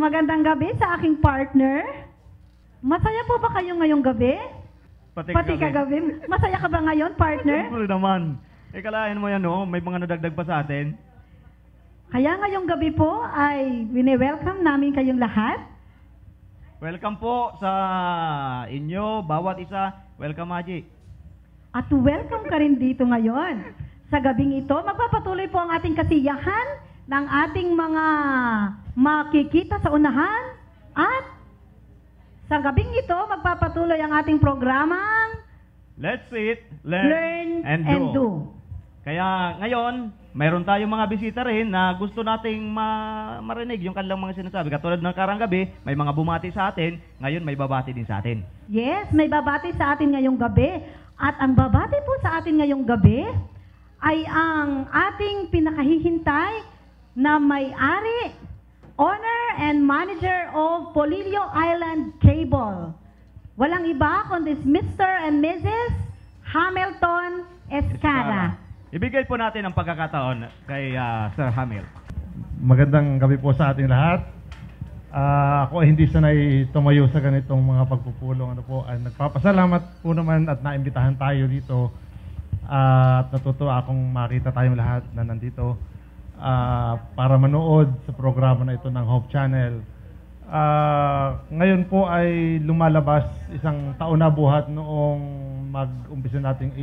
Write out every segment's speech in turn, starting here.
Magandang gabi sa aking partner. Masaya po ba kayo ngayong gabi? Pati kagabi. Masaya ka ba ngayon, partner? Siyempre naman. Kalahin mo yan, no? May mga nadagdag pa sa atin. Kaya ngayong gabi po ay wini-welcome namin kayong lahat. Welcome po sa inyo, bawat isa. Welcome, Haji. At welcome ka rin dito ngayon. Sa gabing ito, magpapatuloy po ang ating kasiyahan ng ating mga makikita sa unahan. At sa gabing ito, magpapatuloy ang ating programang Let's Eat, Learn, and Do. Kaya ngayon, mayroon tayong mga bisita rin na gusto nating marinig yung kanilang mga sinasabi. Katulad ng karang gabi, may mga bumati sa atin. Ngayon, may babati din sa atin. Yes, may babati sa atin ngayong gabi. At ang babati po sa atin ngayong gabi ay ang ating pinakahihintay na may-ari, owner and manager of Polillo Island Cable. Walang iba kundi Mr. and Mrs. Hamilton Escara. Ibigay po natin ang pagkakataon kay Sir Hamil. Magandang gabi po sa ating lahat. Ako ay hindi sanay tumayo sa ganitong mga pagpupulong. Nagpapasalamat po naman at naimbitahan tayo dito. At natutuwa akong makita tayong lahat na nandito para manood sa programa na ito ng Hope Channel. Ngayon po ay lumalabas isang taon na buhat noong mag-umpisa nating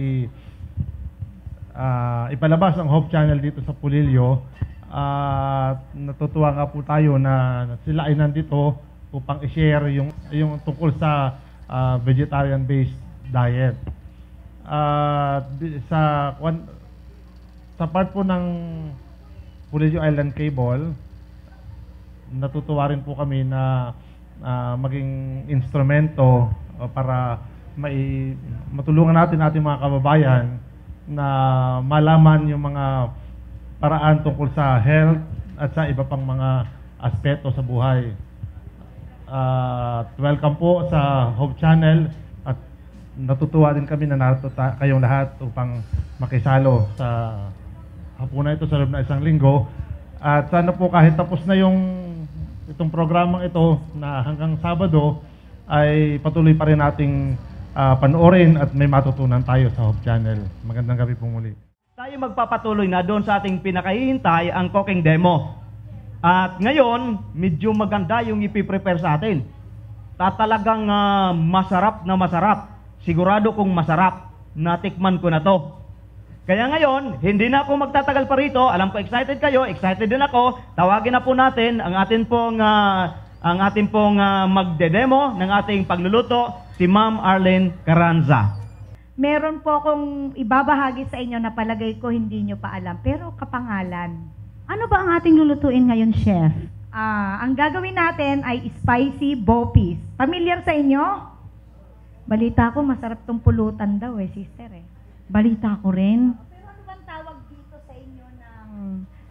ipalabas ang Hope Channel dito sa Polillo. Natutuwa nga po tayo na sila ay nandito upang i-share yung tungkol sa vegetarian-based diet. Sa part po ng Polillo Island Cable, natutuwa rin po kami na maging instrumento para matulungan natin ating mga kababayan na malaman yung mga paraan tungkol sa health at sa iba pang mga aspeto sa buhay. Welcome po sa Hope Channel at natutuwa din kami na narito kayong lahat upang makisalo sa hapunan ito sa loob na isang linggo. At sana po kahit tapos na itong programang ito na hanggang Sabado ay patuloy pa rin nating panoorin at may matutunan tayo sa Hope Channel. Magandang gabi po muli. Tayo magpapatuloy na doon sa ating pinakahihintay, ang cooking demo. At ngayon, medyo maganda yung ipiprepare sa atin. Talagang masarap na masarap. Sigurado kong masarap. Natikman ko na to. Kaya ngayon, hindi na ako magtatagal pa rito. Alam ko excited kayo, excited din ako. Tawagin na po natin ang ating pong magde-demo ng ating pagluluto, si Ma'am Arlene Carranza. Meron po akong ibabahagi sa inyo na palagay ko hindi nyo pa alam, pero kapangalan. Ano ba ang ating lulutuin ngayon, Chef? Ang gagawin natin ay spicy bopis. Familiar sa inyo? Balita ko, masarap tong pulutan daw sister Balita ko rin. Pero ano bang tawag dito sa inyo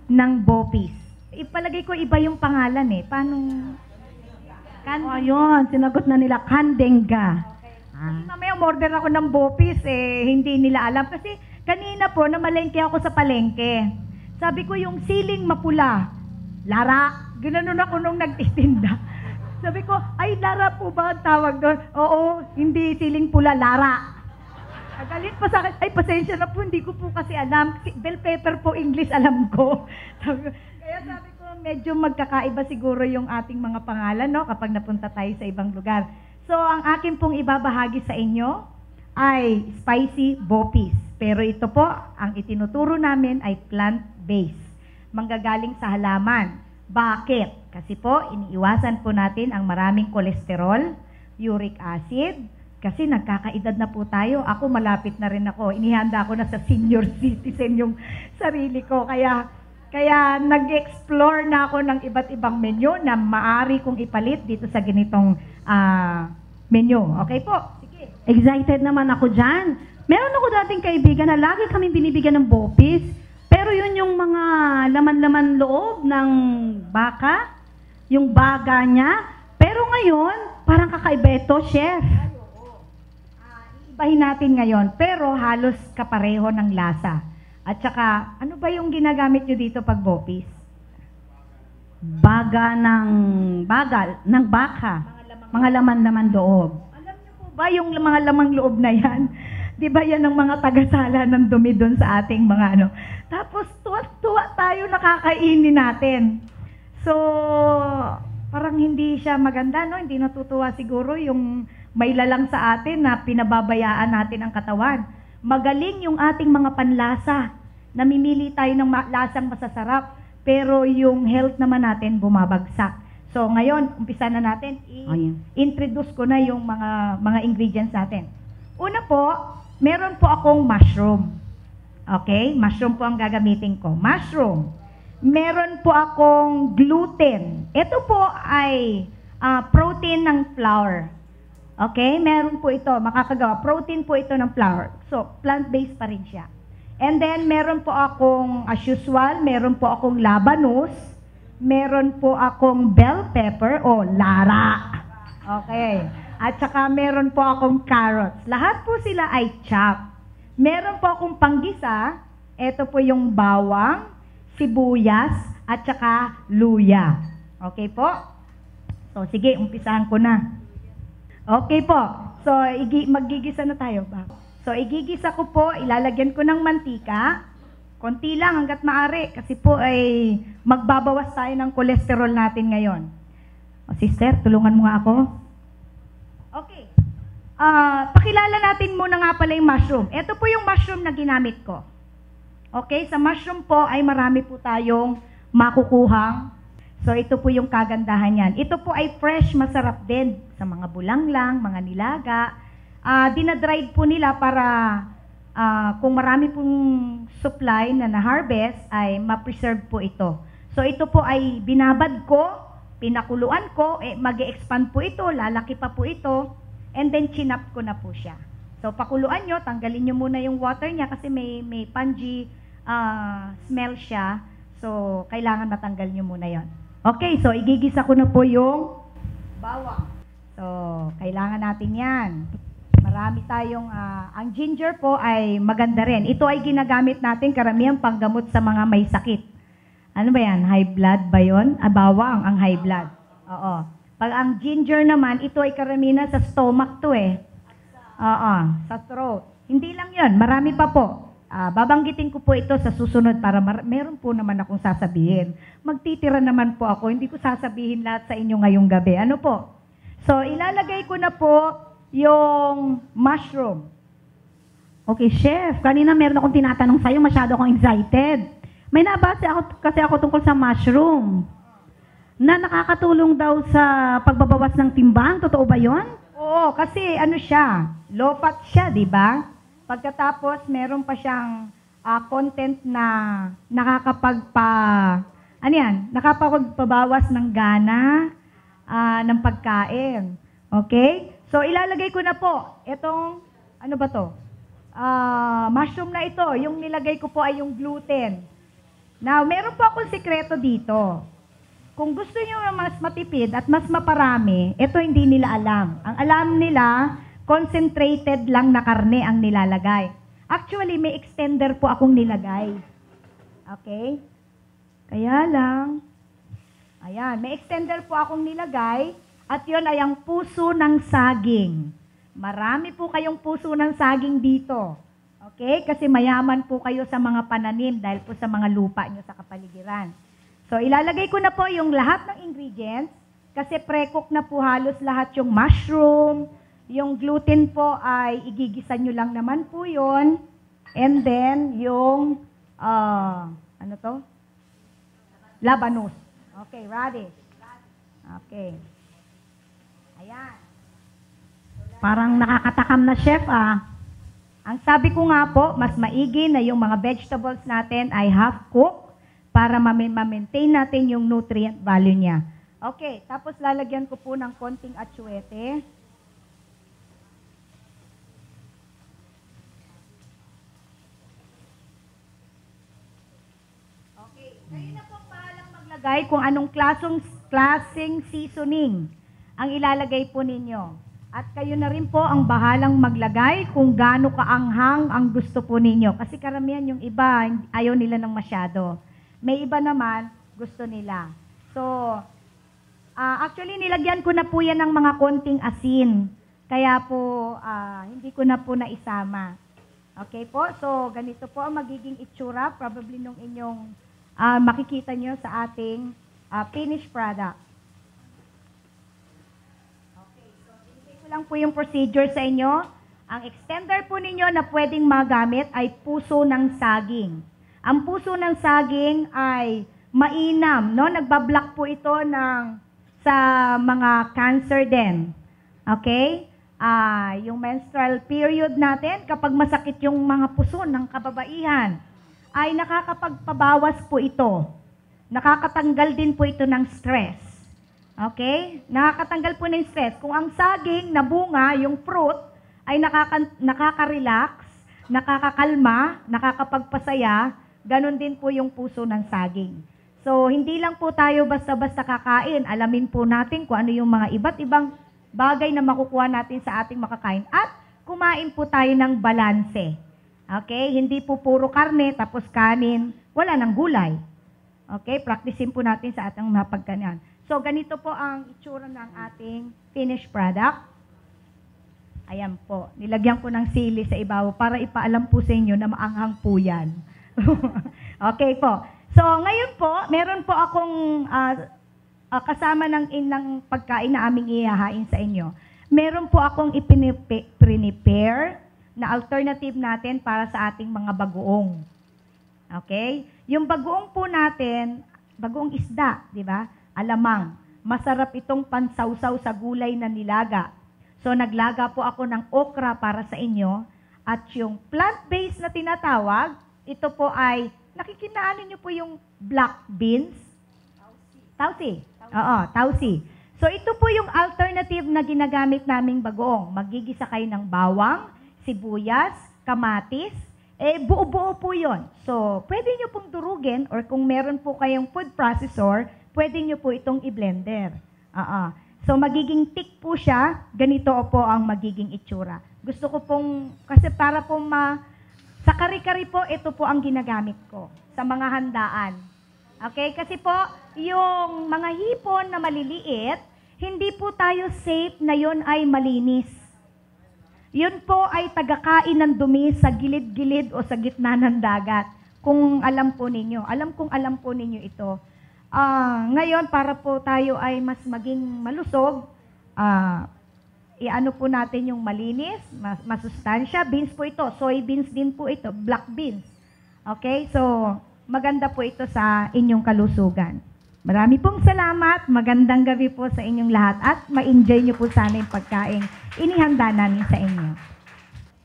ng bopis? Ipalagay ko iba yung pangalan Paano? Ayun, sinagot na nila, kandenga. Mamaya umorder ako ng bopis hindi nila alam. Kasi kanina po, namalengke ako sa palengke. Sabi ko yung siling mapula, lara. Ginanon ako nung nagtitinda. Sabi ko, ay lara po ba ang tawag doon? Oo, hindi siling pula, lara. Agalit pa sa akin, ay pasensya na po, hindi ko po kasi alam. Bell pepper po English alam ko. Kaya sabi ko, medyo magkakaiba siguro yung ating mga pangalan kapag napunta tayo sa ibang lugar. So, ang akin pong ibabahagi sa inyo ay spicy bopis. Pero ito po, ang itinuturo namin ay plant-based. Manggagaling sa halaman. Bakit? Kasi po, iniiwasan po natin ang maraming kolesterol, uric acid, kasi nagkakaedad na po tayo. Ako, malapit na rin ako. Inihanda ko na sa senior citizen yung sarili ko. Kaya nag-explore na ako ng iba't ibang menu na maaari kong ipalit dito sa ganitong menu. Okay po? Sige. Excited naman ako dyan. Meron ako dating kaibigan na lagi kami binibigyan ng bopis. Pero yun yung mga laman-laman loob ng baka, yung baga niya. Pero ngayon, parang kakaiba ito, Chef. Iibahin natin ngayon, pero halos kapareho ng lasa. At saka, ano ba yung ginagamit nyo dito pag bopis? bagal ng baka, mga laman-laman loob. Alam niyo po ba yung mga lamang loob na yan? Di ba yan ang mga tagasala ng dumi doon sa ating mga ano? Tapos tuwa tayo nakakainin natin. So, parang hindi siya maganda, no? Hindi natutuwa siguro yung may lalang sa atin na pinababayaan natin ang katawan. Magaling yung ating mga panlasa. Namimili tayo ng lasang masasarap, pero yung health naman natin bumabagsak. So, ngayon, umpisa na natin. I-introduce ko na yung mga ingredients natin. Una po, meron po akong mushroom. Okay? Mushroom po ang gagamitin ko. Mushroom. Meron po akong gluten. Ito po ay protein ng flour. Okay? Meron po ito. Makakagawa. Protein po ito ng flour. So, plant-based pa rin siya. And then, meron po akong, as usual, meron po akong labanus. Meron po akong bell pepper o lara. Okay. At saka meron po akong carrots. Lahat po sila ay chop. Meron po akong panggisa. Ito po yung bawang, sibuyas, at saka luya. Okay po? So, sige, umpisahan ko na. Okay po. So, maggigisa na tayo ba? So, igigisa ko po, ilalagyan ko ng mantika. Konti lang hanggat maaari kasi po ay magbabawas tayo ng kolesterol natin ngayon. O, sister, tulungan mo nga ako. Okay. Pakilala natin muna nga pala yung mushroom. Ito po yung mushroom na ginamit ko. Okay, sa mushroom po ay marami po tayong makukuhang. So, ito po yung kagandahan yan. Ito po ay fresh, masarap din sa mga bulanglang, mga nilaga. Dinadried po nila para kung marami pong supply na na-harvest, ay ma-preserve po ito. So, ito po ay binabad ko, pinakuluan ko, mag-e-expand po ito, lalaki pa po ito, and then chinap ko na po siya. So, pakuluan nyo, tanggalin nyo muna yung water niya kasi may pungy smell siya. So, kailangan matanggal nyo muna yon. Okay, so igigisa ko na po yung bawang. So, kailangan natin yan. Marami tayong, ang ginger po ay maganda rin. Ito ay ginagamit natin karamihan panggamot sa mga may sakit. Ano ba yan? High blood ba yun? Bawang ang high blood. Oo. Pag ang ginger naman, ito ay karamihan sa stomach to eh. Oo, sa throat. Hindi lang yun, marami pa po. Babanggitin ko po ito sa susunod para meron po naman akong sasabihin. Magtitira naman po ako, hindi ko sasabihin lahat sa inyo ngayong gabi. Ano po? So, ilalagay ko na po yung mushroom. Okay, chef, kanina meron akong tinatanong sa'yo, masyado akong excited. May nabasa kasi ako tungkol sa mushroom na nakakatulong daw sa pagbabawas ng timbang. Totoo ba yon? Oo, kasi ano siya, low fat siya, di ba? Pagkatapos, meron pa siyang content na nakapagpabawas ng gana ng pagkain. Okay? So, ilalagay ko na po itong, ano ba to? Mushroom na ito. Yung nilagay ko po ay yung gluten. Now, meron po akong sikreto dito. Kung gusto nyo mas matipid at mas maparami, ito hindi nila alam. Ang alam nila, concentrated lang na karne ang nilalagay. Actually, may extender po akong nilagay. Okay? Kaya lang, ayan, may extender po akong nilagay. At yun ay ang puso ng saging. Marami po kayong puso ng saging dito. Okay? Kasi mayaman po kayo sa mga pananim dahil po sa mga lupa nyo sa kapaligiran. So, ilalagay ko na po yung lahat ng ingredients kasi pre-cook na po halos lahat yung mushroom. Yung gluten po ay igigisa nyo lang naman po yun. And then, yung, labanus. Okay, radish. Okay. Ayan. Parang nakakatakam na chef Ang sabi ko nga po, mas maigi na yung mga vegetables natin ay half-cook para ma-maintain natin yung nutrient value niya. Okay, tapos lalagyan ko po ng konting atsuete. Okay, kayo na po pahalang maglagay kung anong klaseng seasoning ang ilalagay po ninyo. At kayo na rin po ang bahalang maglagay kung gaano kaanghang ang gusto po ninyo. Kasi karamihan yung iba, ayaw nila ng masyado. May iba naman, gusto nila. So, actually, nilagyan ko na po yan ng mga konting asin. Kaya po, hindi ko na po naisama. Okay po? So, ganito po ang magiging itsura, probably nung inyong makikita nyo sa ating finished product. Okay, so ibigay ko lang po yung procedure sa inyo. Ang extender po ninyo na pwedeng magamit ay puso ng saging. Ang puso ng saging ay mainam, no? Nagbablock po ito sa mga cancer din. Okay? Yung menstrual period natin, kapag masakit yung mga puso ng kababaihan, ay nakakapagpabawas po ito. Nakakatanggal din po ito ng stress. Okay? Nakakatanggal po ng stress. Kung ang saging na bunga, yung fruit, ay nakaka-relax, nakakakalma, nakakapagpasaya, ganon din po yung puso ng saging. So, hindi lang po tayo basta-basta kakain. Alamin po natin kung ano yung mga iba't ibang bagay na makukuha natin sa ating makakain. At kumain po tayo ng balanse. Okay? Hindi po puro karne, tapos kanin, wala ng gulay. Okay? Practicein po natin sa ating mapagkanyan. So, ganito po ang itsura ng ating finished product. Ayan po. Nilagyan ko ng sili sa ibabaw para ipaalam po sa inyo na maanghang po yan. Okay po. So, ngayon po, meron po akong kasama ng inang pagkain na aming ihahain sa inyo. Meron po akong ipinipare na alternative natin para sa ating mga bagoong. Okay? Yung bagoong po natin, bagoong isda, di ba? Alamang. Masarap itong pansawsaw sa gulay na nilaga. So, naglaga po ako ng okra para sa inyo. At yung plant-based na tinatawag, ito po ay, nakikinaan niyo po yung black beans. Tausi. Oo, tausi. So, ito po yung alternative na ginagamit naming bagoong. Magigisa kayo ng bawang, sibuyas, kamatis, buo-buo po yun. So, pwede nyo pong durugin or kung meron po kayong food processor, pwede nyo po itong i-blender. So, magiging thick po siya. Ganito po ang magiging itsura. Gusto ko pong, kasi para po sa kari-kari po, ito po ang ginagamit ko sa mga handaan. Okay? Kasi po, yung mga hipon na maliliit, hindi po tayo safe na yun ay malinis. Yun po ay tagakain ng dumi sa gilid-gilid o sa gitna ng dagat. Kung alam po ninyo. Alam po ninyo ito. Ngayon, para po tayo ay mas maging malusog, iano po natin yung malinis, masustansya. Beans po ito. Soybeans din po ito. Black beans. Okay? So, maganda po ito sa inyong kalusugan. Marami pong salamat. Magandang gabi po sa inyong lahat at ma-enjoy nyo po sana yung pagkain inihanda namin sa inyo.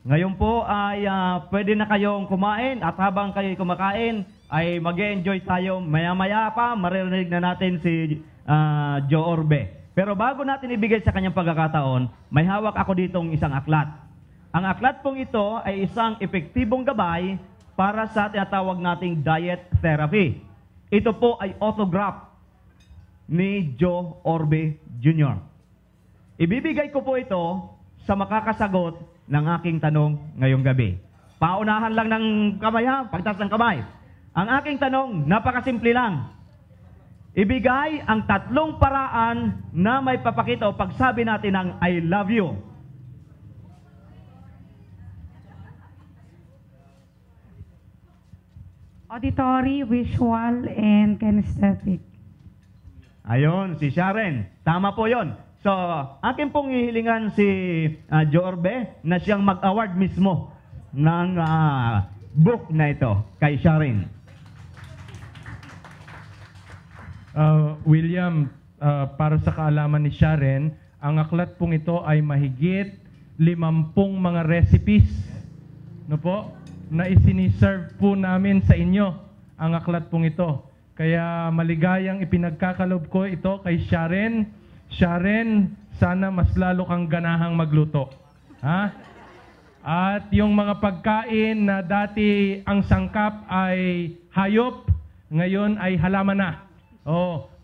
Ngayon po ay pwede na kayong kumain at habang kayo kumakain ay mag-enjoy tayo. Maya-maya pa maririnig na natin si Joe Orbe. Pero bago natin ibigay sa kanyang pagkakataon, may hawak ako ditong isang aklat. Ang aklat pong ito ay isang epektibong gabay para sa tinatawag nating diet therapy. Ito po ay autograph ni Joe Orbe Jr. Ibibigay ko po ito sa makakasagot ng aking tanong ngayong gabi. Paunahan lang ng kamay ha, pagtaas ng kamay. Ang aking tanong, napakasimple lang. Ibigay ang 3 paraan na may papakita o pagsabi natin ng I love you. Auditory, visual, and kinesthetic. Ayon, si Sharon. Tama po yon. So, akin pong hihilingan si Joe Orbe na siyang mag-award mismo ng book na ito kay Sharon. William, para sa kaalaman ni Sharon, ang aklat pong ito ay mahigit 50 mga recipes, no po, na isiniserve po namin sa inyo ang aklat pong ito. Kaya maligayang ipinagkakalob ko ito kay Sharon. Sharon, sana mas lalo kang ganahang magluto. Ha? At yung mga pagkain na dati ang sangkap ay hayop, ngayon ay halaman na.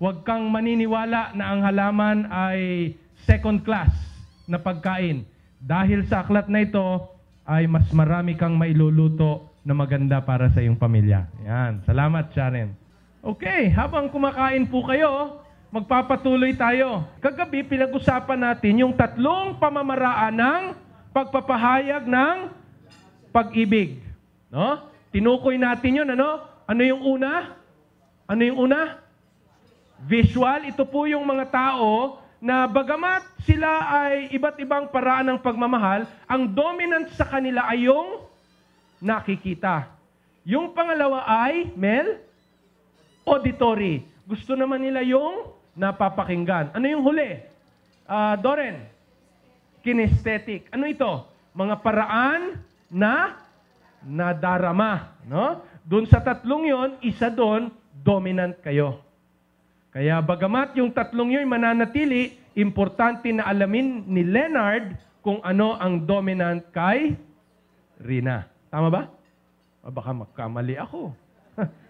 Huwag kang maniniwala na ang halaman ay second class na pagkain. Dahil sa aklat na ito, ay mas marami kang mailuluto na maganda para sa iyong pamilya. Yan. Salamat, Sharon. Okay, habang kumakain po kayo, magpapatuloy tayo. Kagabi, pinag-usapan natin yung 3 pamamaraan ng pagpapahayag ng pag-ibig. No? Tinukoy natin yun, ano? Ano yung una? Ano yung una? Visual. Ito po yung mga tao na bagamat sila ay iba't ibang paraan ng pagmamahal, ang dominant sa kanila ay yung nakikita. Yung pangalawa ay, Mel? Auditory. Gusto naman nila yung napapakinggan. Ano yung huli? Doren? Kinesthetic. Ano ito? Mga paraan na nadarama. No? Doon sa 3 yon, isa doon, dominant kayo. Kaya bagamat yung 3 yun mananatili, importante na alamin ni Leonard kung ano ang dominant kay Rina. Tama ba? Baka magkamali ako.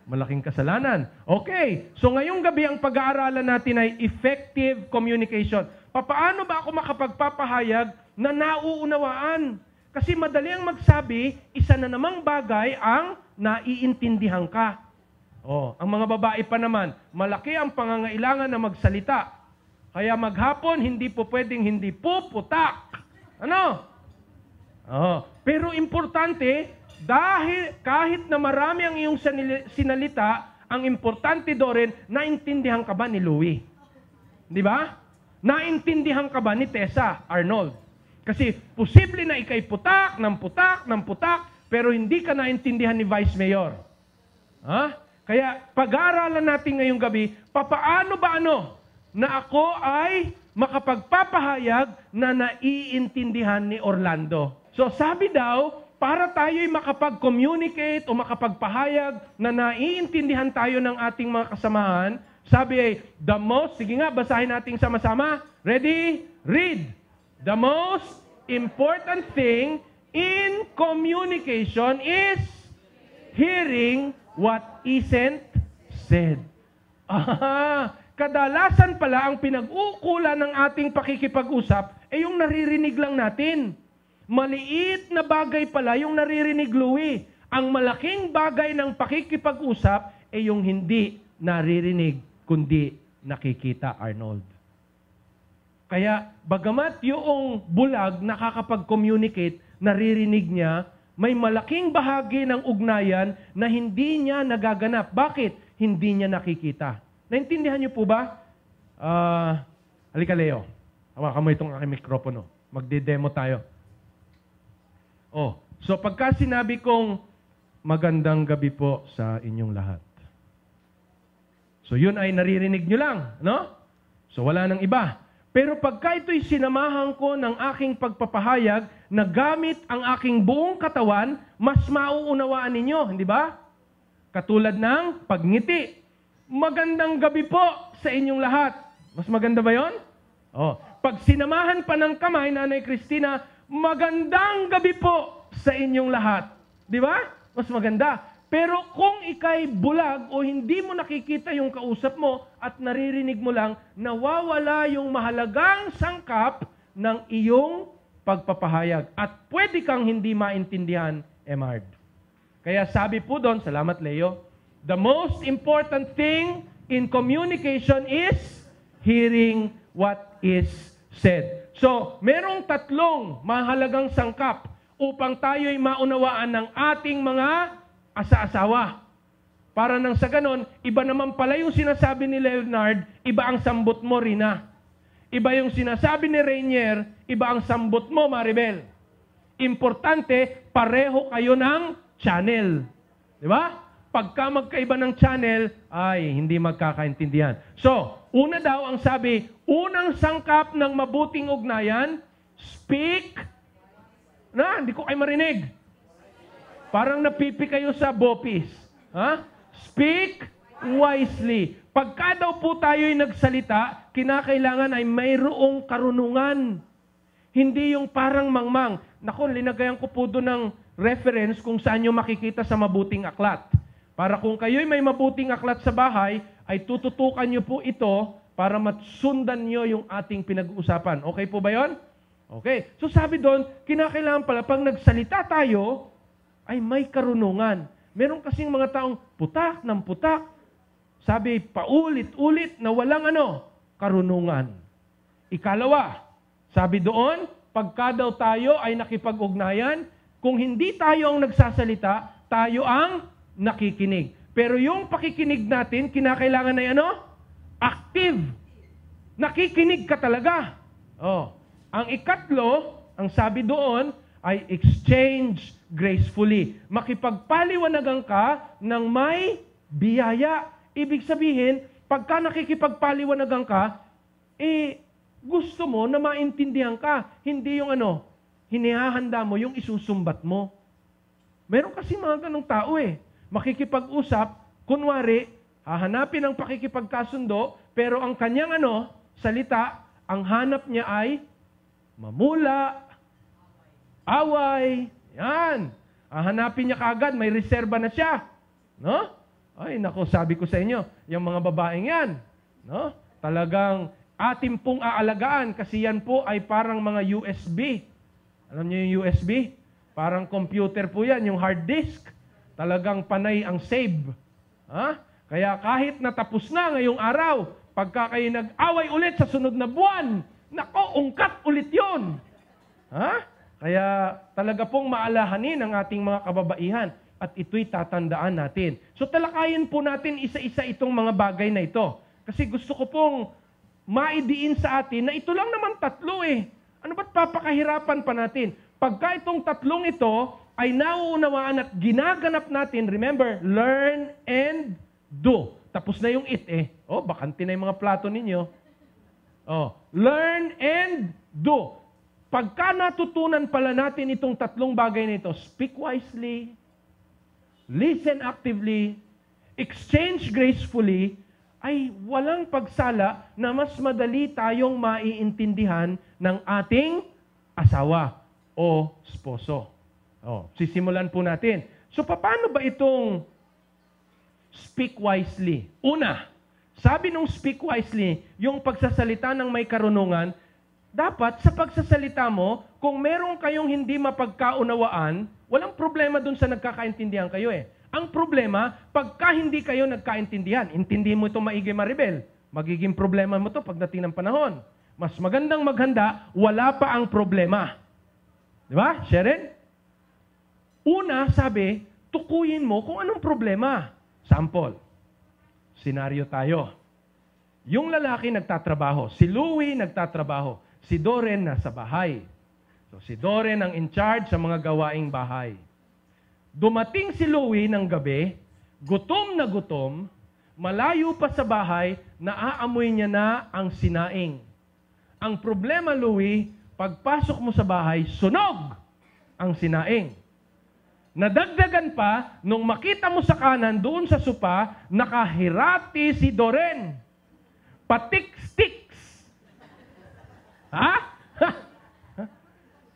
Malaking kasalanan. Okay, so ngayong gabi ang pag-aaralan natin ay effective communication. Paano ba ako makapagpapahayag na nauunawaan? Kasi madali ang magsabi, isa na namang bagay ang naiintindihan ka. Ang mga babae pa naman, malaki ang pangangailangan na magsalita. Kaya maghapon, hindi po pwedeng hindi puputak. Ano? Pero importante, dahil kahit na marami ang iyong sinalita, ang importante doon, naintindihan ka ba ni Louie? Di ba? Naintindihan ka ba ni Tessa Arnold? Kasi posible na ikay putak, ng putak, pero hindi ka naintindihan ni Vice Mayor. Kaya pag-aaralan natin ngayong gabi, papaano ba na ako ay makapagpapahayag na naiintindihan ni Orlando? So sabi daw, para tayo'y makapag-communicate o makapagpahayag na naiintindihan tayo ng ating mga kasamahan, sabi ay, sige nga, basahin natin sama-sama. Ready? Read. The most important thing in communication is hearing what isn't said. Kadalasan pala ang pinag-uukulan ng ating pakikipag-usap ay yung naririnig lang natin. Maliit na bagay pala yung naririnig, Louie. Ang malaking bagay ng pakikipag-usap ay yung hindi naririnig, kundi nakikita, Arnold. Kaya, bagamat yung bulag nakakapag-communicate, naririnig niya, may malaking bahagi ng ugnayan na hindi niya nagaganap. Bakit? Hindi niya nakikita. Naintindihan niyo po ba? Halika, Leo. Hawakan mo itong aking mikropono. Magde-demo tayo. So pagka sinabi kong magandang gabi po sa inyong lahat. So yun ay naririnig nyo lang, no? So wala nang iba. Pero pagka ito'y sinamahan ko ng aking pagpapahayag na gamit ang aking buong katawan, mas mauunawaan ninyo, hindi ba? Katulad ng pagngiti. Magandang gabi po sa inyong lahat. Mas maganda ba yon? Pag sinamahan pa ng kamay, Nanay Cristina, magandang gabi po sa inyong lahat. Di ba? Mas maganda. Pero kung ikay bulag o hindi mo nakikita yung kausap mo at naririnig mo lang, nawawala yung mahalagang sangkap ng iyong pagpapahayag. At pwede kang hindi maintindihan, Emard. Kaya sabi po doon, salamat Leo, the most important thing in communication is hearing what is said. So, merong 3 mahalagang sangkap upang tayo'y maunawaan ng ating mga asa-asawa. Para nang sa ganon, iba naman pala yung sinasabi ni Leonard, iba ang sambot mo, Rina. Iba yung sinasabi ni Rainier, iba ang sambot mo, Maribel. Importante, pareho kayo ng channel. Di ba? Pagka magkaiba ng channel, ay hindi magkakaintindihan. So, una daw ang sabi, unang sangkap ng mabuting ugnayan, speak. Hindi ko kayo marinig. Parang napipi kayo sa bopis. Speak wisely. Pagka daw po tayo'y nagsalita, kinakailangan ay mayroong karunungan. Hindi yung parang mangmang. Naku, linagayan ko po doon ng reference kung saan nyo makikita sa mabuting aklat. Para kung kayo'y may mabuting aklat sa bahay, ay tututukan nyo po ito para matsundan nyo yung ating pinag-uusapan. Okay po ba yon? Okay. So sabi doon, kinakailangan pala pag nagsalita tayo, ay may karunungan. Meron kasing mga taong putak ng putak. Sabi, paulit-ulit na walang karunungan. Ikalawa, sabi doon, pagka daw tayo ay nakipag-ugnayan, kung hindi tayo ang nagsasalita, tayo ang nakikinig. Pero yung pakikinig natin, kinakailangan ay active. Nakikinig ka talaga. Ang ikatlo, ang sabi doon, ay exchange gracefully. Makipagpaliwanagan ka ng may biyaya. Ibig sabihin, pagka nakikipagpaliwanagan ka, gusto mo na maintindihan ka. Hindi yung hinihahanda mo, yung isusumbat mo. Meron kasi mga ganong tao makikipag-usap, kunwari, hahanapin ang pakikipagkasundo, pero ang kanyang salita, ang hanap niya ay mamula, away, yan. Hahanapin niya kaagad, may reserba na siya. No? Ay, nako, sabi ko sa inyo, yung mga babaeng yan, no? Talagang atin pong aalagaan kasi yan po ay parang mga USB. Alam niyo yung USB? Parang computer po yan, yung hard disk. Talagang panay ang save. Kaya kahit natapos na ngayong araw, pagka kayo nag-away ulit sa sunod na buwan, nako, ungkat ulit yun. Kaya talaga pong maalahanin ang ating mga kababaihan at ito'y tatandaan natin. So talakayin po natin isa-isa itong mga bagay na ito. Kasi gusto ko pong maidiin sa atin na ito lang naman tatlo Ano ba't papakahirapan pa natin? Pagka itong tatlong ito ay nauunawaan at ginaganap natin, remember, learn and do. Tapos na yung it bakante na yung mga plato ninyo. Learn and do. Pagka natutunan pala natin itong tatlong bagay nito, speak wisely, listen actively, exchange gracefully, ay walang pagsala na mas madali tayong maiintindihan ng ating asawa o sposo. Sisimulan po natin. So, paano ba itong speak wisely? Una, sabi nung speak wisely, yung pagsasalita ng may karunungan, dapat sa pagsasalita mo, kung meron kayong hindi mapagkaunawaan, walang problema dun sa nagkakaintindihan kayo Ang problema, pagka hindi kayo nagkaintindihan, intindihin mo itong maigi Maribel, magiging problema mo to pagdating ng panahon. Mas magandang maghanda, wala pa ang problema. Di ba, Sharon? Una, sabi, tukuyin mo kung anong problema. Sample, senaryo tayo. Yung lalaki nagtatrabaho, si Louie nagtatrabaho, si Doren nasa bahay. So si Doren ang in charge sa mga gawaing bahay. Dumating si Louie ng gabi, gutom na gutom, malayo pa sa bahay, naaamoy niya na ang sinaing. Ang problema, Louie, pagpasok mo sa bahay, sunog ang sinaing. Nadagdagan pa, nung makita mo sa kanan, doon sa sopa, nakahirati si Doren. Patik-sticks.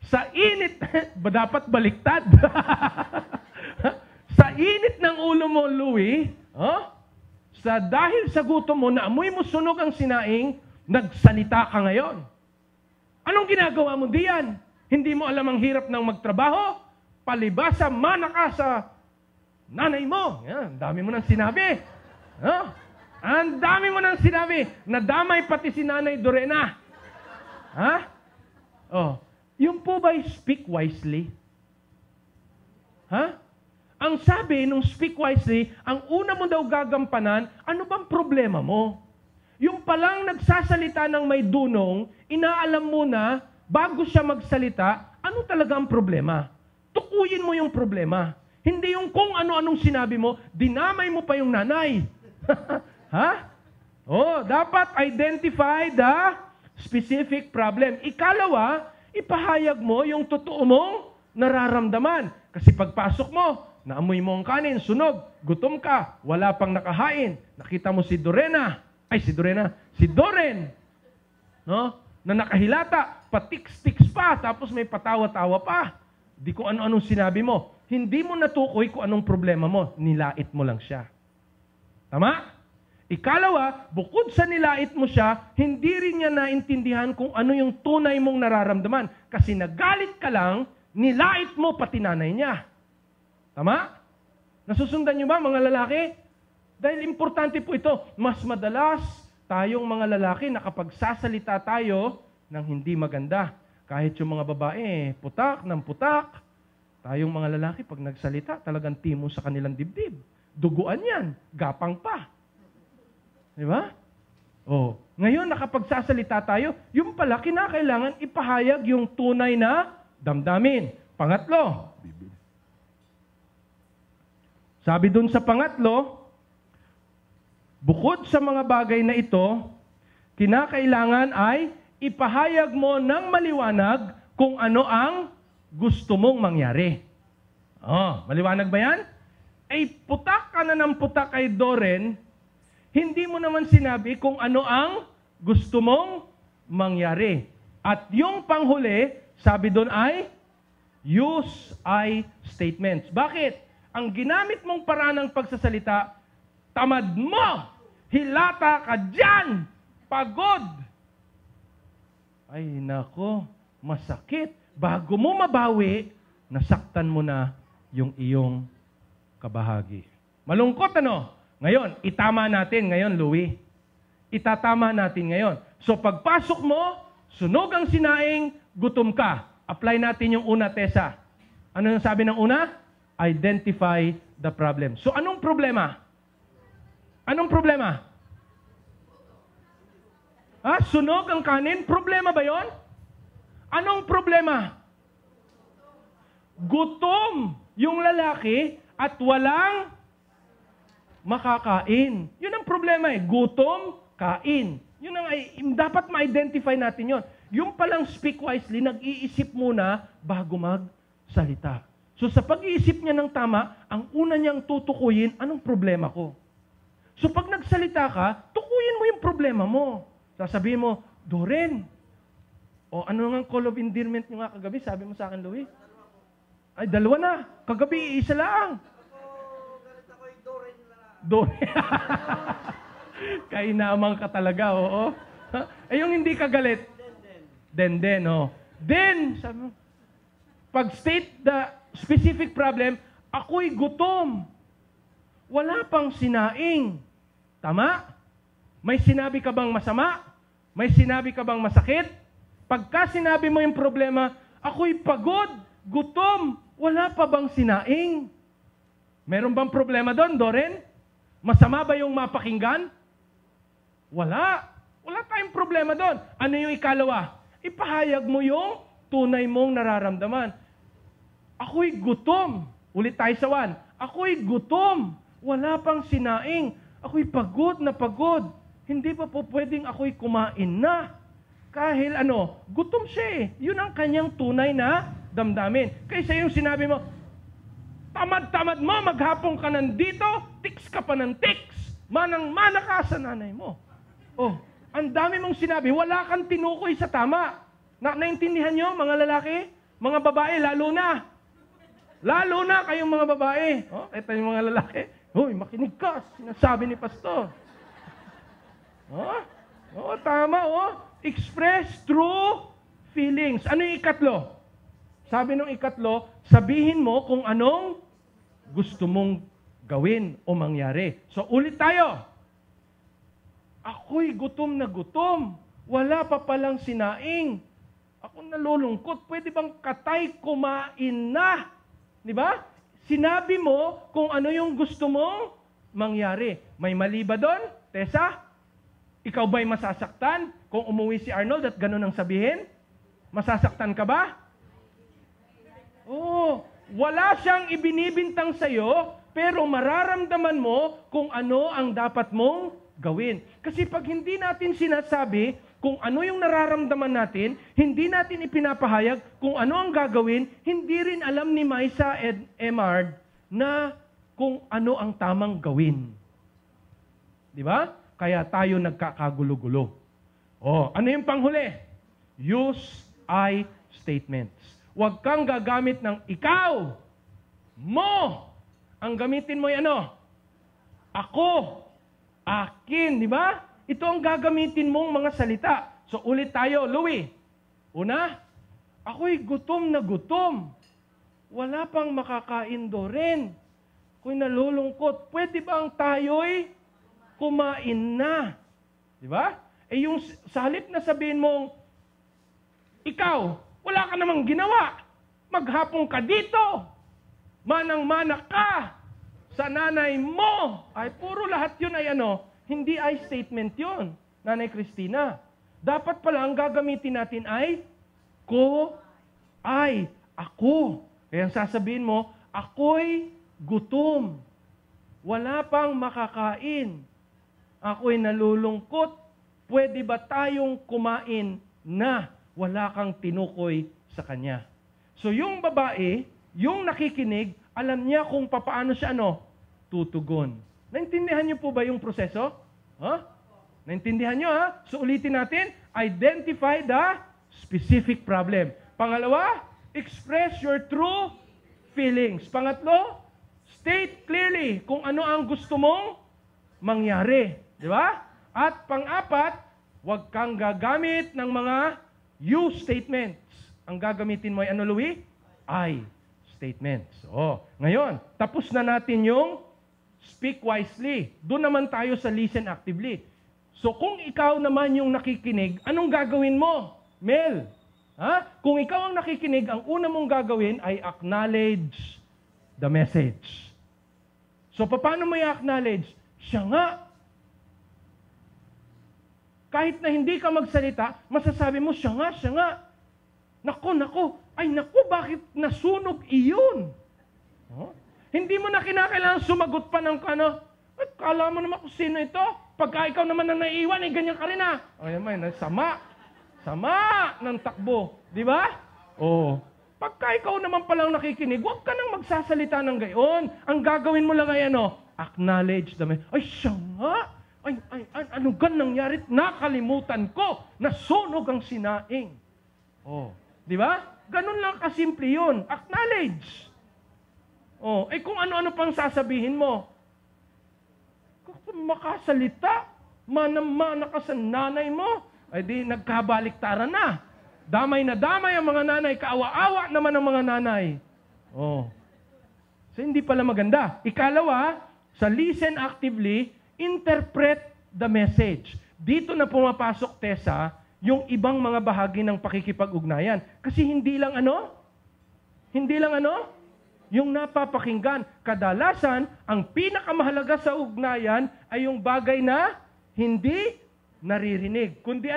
Sa init, dapat baliktad. Sa init ng ulo mo, Louie, dahil sa gutom mo, naamoy mo sunog ang sinaing, nagsalita ka ngayon. Anong ginagawa mo diyan? Hindi mo alam ang hirap ng magtrabaho? Palibasa, mana ka sa nanay mo. Yan, dami mo nang sinabi. Ang dami mo nang sinabi. Nadamay pati si Nanay Dorena. Yung po ba'y speak wisely? Ang sabi nung speak wisely, ang una mo daw gagampanan, ano bang problema mo? Yung palang nagsasalita ng may dunong, inaalam mo na, bago siya magsalita, ano talaga ang problema? Tukuyin mo yung problema. Hindi yung kung ano-anong sinabi mo, dinamay mo pa yung nanay. Dapat identify the specific problem. Ikalawa, ipahayag mo yung totoo mong nararamdaman. Kasi pagpasok mo, naamoy mo ang kanin, sunog, gutom ka, wala pang nakahain. Nakita mo si Doren, na nakahilata, patik-stiks pa, tapos may patawa-tawa pa. Di ko ano-anong sinabi mo. Hindi mo natukoy kung anong problema mo, nilait mo lang siya. Tama? Ikalawa, bukod sa nilait mo siya, hindi rin niya naintindihan kung ano yung tunay mong nararamdaman. Kasi nagalit ka lang, nilait mo pati nanay niya. Tama? Nasusundan niyo ba mga lalaki? Dahil importante po ito, mas madalas tayong mga lalaki nakapagsasalita tayo ng hindi maganda. Kahit yung mga babae, putak ng putak. Tayong mga lalaki, pag nagsalita, talagang timo sa kanilang dibdib. Duguan yan, gapang pa. Di ba? Oh, ngayon nakapagsasalita tayo, yung pala kinakailangan ipahayag yung tunay na damdamin. Pangatlo, sabi dun sa pangatlo, bukod sa mga bagay na ito, kinakailangan ay ipahayag mo ng maliwanag kung ano ang gusto mong mangyari. Oh, maliwanag ba yan? Ay putak ka na ng putak kay Doren, hindi mo naman sinabi kung ano ang gusto mong mangyari. At yung panghuli, sabi doon ay, use I statements. Bakit? Ang ginamit mong paraan ng pagsasalita, tamad mo! Hilata ka dyan! Pagod! Ay nako, masakit. Bago mo mabawi, nasaktan mo na yung iyong kabahagi. Malungkot ano? Ngayon, itama natin ngayon, Louie. Itatama natin ngayon. So pagpasok mo, sunog ang sinaing, gutom ka. Apply natin yung una, Tessa. Ano yung sabi ng una? Identify the problem. So anong problema? Anong problema? Sunog ang kanin? Problema ba yon? Anong problema? Gutom yung lalaki at walang makakain. Yun ang problema eh. Gutom, kain. Yun ang dapat ma-identify natin yun. Yung palang speak wisely, nag-iisip muna bago magsalita. So sa pag-iisip niya ng tama, ang una niyang tutukuyin, anong problema ko? So pag nagsalita ka, tukuyin mo yung problema mo. Sasabihin mo, Doren, ano nga call of endearment nyo nga kagabi? Sabi mo sa akin, Louie? Ay, dalawa na. Kagabi, isa lang. Doren. Kainamang ka talaga, oo. Yung hindi ka galit. Den, oh. Then, sabi mo, pag state the specific problem, ako'y gutom. Wala pang sinaing. Tama? May sinabi ka bang masama? May sinabi ka bang masakit? Pagka sinabi mo yung problema, ako'y pagod, gutom, wala pa bang sinaing? Meron bang problema doon, Doren? Masama ba yung mapakinggan? Wala. Wala tayong problema doon. Ano yung ikalawa? Ipahayag mo yung tunay mong nararamdaman. Ako'y gutom. Ulit tayo sa 1. Ako'y gutom. Wala pang sinaing. Ako'y pagod na pagod. Hindi pa po pwedeng ako'y kumain na. Kahil gutom siya eh. Yun ang kanyang tunay na damdamin. Kaysa yung sinabi mo, tamad-tamad mo, maghapong ka nandito, tiks ka pa ng tiks. Manang-mana ka sa nanay mo. Oh, ang dami mong sinabi, wala kang tinukoy sa tama. Naintindihan nyo, mga lalaki? Mga babae, lalo na. Lalo na kayong mga babae. Oh, ito yung mga lalaki. Hoy, makinig ka, sinasabi ni pastor. Tama, Express true feelings. Ano yung ikatlo? Sabi nung ikatlo, sabihin mo kung anong gusto mong gawin o mangyari. So, ulit tayo. Ako'y gutom na gutom. Wala pa palang sinaing. Ako nalulungkot. Pwede bang katay kumain na? Di ba? Sinabi mo kung ano yung gusto mong mangyari. May mali ba doon, Tessa? Ikaw ba'y masasaktan kung umuwi si Arnold at ganun ang sabihin? Masasaktan ka ba? Wala siyang ibinibintang sa'yo, pero mararamdaman mo kung ano ang dapat mong gawin. Kasi pag hindi natin sinasabi kung ano yung nararamdaman natin, hindi natin ipinapahayag kung ano ang gagawin, hindi rin alam ni Maisa and Emard na kung ano ang tamang gawin. Di ba? Kaya tayo nagkakagulo-gulo. Ano yung panghuli? Use I statements. Huwag kang gagamit ng ikaw, mo. Ang gamitin mo ay ako, akin, di ba? Ito ang gagamitin mong mga salita. So ulit tayo, Louie. Una, ako'y gutom na gutom. Wala pang makakain, Doren. ako'y nalulungkot. Pwede bang tayo'y kumain na? Di ba? Eh yung sa halip na sabihin mong, ikaw, wala ka namang ginawa. Maghapon ka dito. Manang-mana ka sa nanay mo. Ay, puro lahat yun ay ano, hindi ay statement yun, Nanay Cristina. Dapat pala ang gagamitin natin ay, ako. Kaya sasabihin mo, ako'y gutom. Wala pang makakain. Ako'y nalulungkot. Pwede ba tayong kumain na wala kang tinukoy sa kanya? So yung babae, yung nakikinig, alam niya kung paano siya tutugon. Naintindihan niyo po ba yung proseso? Naintindihan niyo So ulitin natin, identify the specific problem. Pangalawa, express your true feelings. Pangatlo, state clearly kung ano ang gusto mong mangyari. Di ba? At pang-apat, huwag kang gagamit ng mga you statements. Ang gagamitin mo ay Louie? I statements. Ngayon, tapos na natin yung speak wisely. Doon naman tayo sa listen actively. So kung ikaw naman yung nakikinig, anong gagawin mo? Mel, kung ikaw ang nakikinig, ang una mong gagawin ay acknowledge the message. So paano mo i-acknowledge? Siya nga. Kahit na hindi ka magsalita, masasabi mo, siya nga. Nako. Ay, bakit nasunog iyon? Hindi mo na kinakailangan sumagot pa ng at kala mo naman kung sino ito. Pagka ikaw naman ang naiiwan, ay ganyan ka rin Ay, sama ng takbo. Di ba? Pagka ikaw naman palang nakikinig, huwag ka nang magsasalita ng gayon. Ang gagawin mo lang ay acknowledge the message. Ay, siya nga. Ano nangyari? Nakalimutan ko. Nasunog ang sinaing. Di ba? Ganun lang kasimple yun. Acknowledge. Kung ano-ano pang sasabihin mo. Kung makasalita, mana ka sa nanay mo, ay di nagkabaliktaran na. Damay na damay ang mga nanay, kaawa-awa naman ang mga nanay. So hindi pala maganda. Ikalawa, sa listen actively, interpret the message. Dito na pumapasok, Tessa, yung ibang mga bahagi ng pakikipag-ugnayan. Kasi hindi lang yung napapakinggan. Kadalasan, ang pinakamahalaga sa ugnayan ay yung bagay na hindi naririnig. Kundi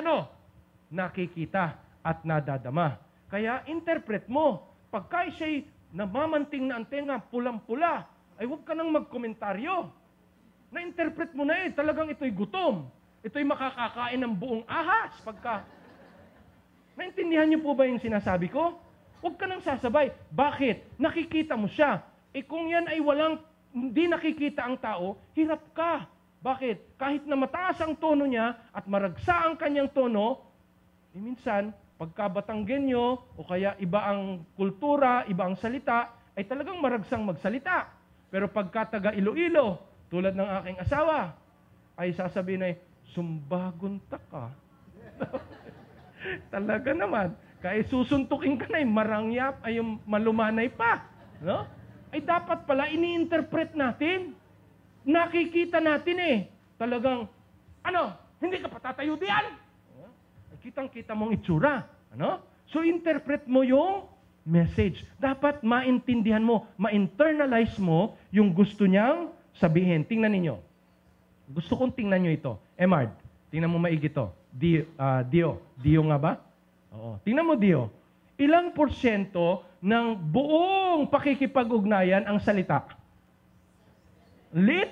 nakikita at nadadama. Kaya interpret mo. Pagka siya'y namamanting na ang tenga, pulang-pula, ay huwag ka nang magkomentaryo. Na-interpret mo na talagang ito'y gutom. Ito'y makakakain ng buong ahas. Naintindihan niyo po ba yung sinasabi ko? Huwag ka nang sasabay. Bakit? Nakikita mo siya. Kung yan ay hindi nakikita ang tao, hirap ka. Bakit? Kahit na mataas ang tono niya at maragsa ang kanyang tono, minsan, pagka Batanggenyo o kaya iba ang kultura, iba ang salita, ay talagang maragsang magsalita. Pero pagka taga Iloilo, tulad ng aking asawa, ay sasabihin ay, sumbagunta ka. Talaga naman. Kaya susuntukin ka na, marangyap, ay yung malumanay pa. Ay dapat pala, ini-interpret natin. Nakikita natin Talagang, hindi ka patatayo diyan. Ay kitang-kita mong itsura. So interpret mo yung message. Dapat maintindihan mo, ma-internalize mo yung gusto niyang sabihin. Tingnan ninyo. Gusto kong tingnan nyo ito. Emard, tingnan mo maigi ito. Dio. Dio nga ba? Oo. Tingnan mo, Dio. Ilang porsyento ng buong pakikipag-ugnayan ang salita? Liit,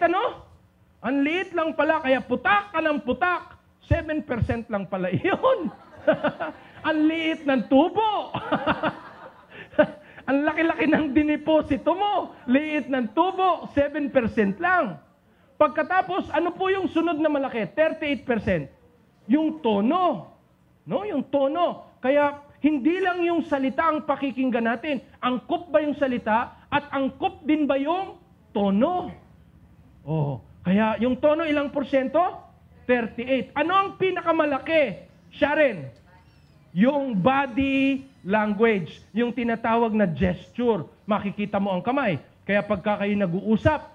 Ang liit lang pala, kaya putak ka ng putak. 7% lang pala iyon. Ang liit ng tubo. Ang laki-laki ng diniposito mo. Liit ng tubo, 7% lang. Pagkatapos, ano po yung sunod na malaki? 38%. Yung tono. Yung tono. Kaya, hindi lang yung salita ang pakikinggan natin. Angkop ba yung salita? At angkop din ba yung tono? Kaya, yung tono ilang porsyento? 38. Ano ang pinakamalaki? Sharon? Yung body language, yung tinatawag na gesture. Makikita mo ang kamay. Kaya pagka kayo nag-uusap,